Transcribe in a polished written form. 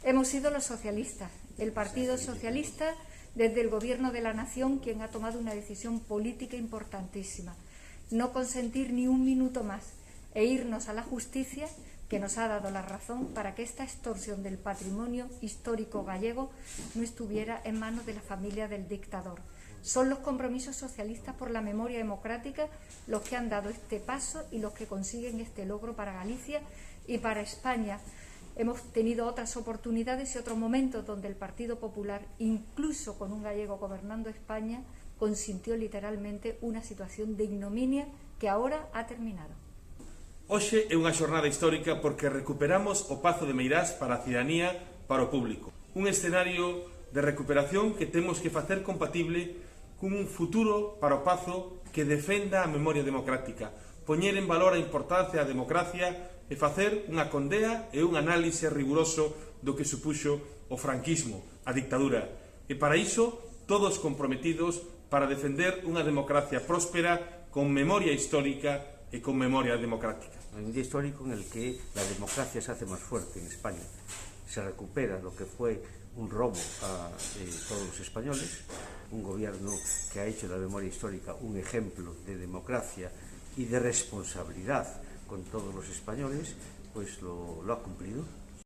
Hemos sido los socialistas, el Partido Socialista, desde el Gobierno de la Nación, quien ha tomado una decisión política importantísima: no consentir ni un minuto más e irnos a la justicia, que nos ha dado la razón para que esta extorsión del patrimonio histórico gallego no estuviera en manos de la familia del dictador. Son los compromisos socialistas por la memoria democrática los que han dado este paso y los que consiguen este logro para Galicia y para España. Hemos tenido otras oportunidades y otros momentos donde el Partido Popular, incluso con un gallego gobernando España, consintió literalmente una situación de ignominia que ahora ha terminado. Hoxe é unha xornada histórica porque recuperamos o Pazo de Meirás para a cidadanía, para o público. Un escenario de recuperación que temos que facer compatible cun futuro para o Pazo que defenda a memoria democrática, poñer en valor a importancia da democracia e facer unha condea e un análise riguroso do que supuxo o franquismo, a dictadura. E para iso, todos comprometidos para defender unha democracia próspera con memoria histórica y con memoria democrática. Un día histórico en el que la democracia se hace más fuerte en España. Se recupera lo que fue un robo a todos los españoles, un gobierno que ha hecho de la memoria histórica un ejemplo de democracia y de responsabilidad con todos los españoles, pues lo ha cumplido.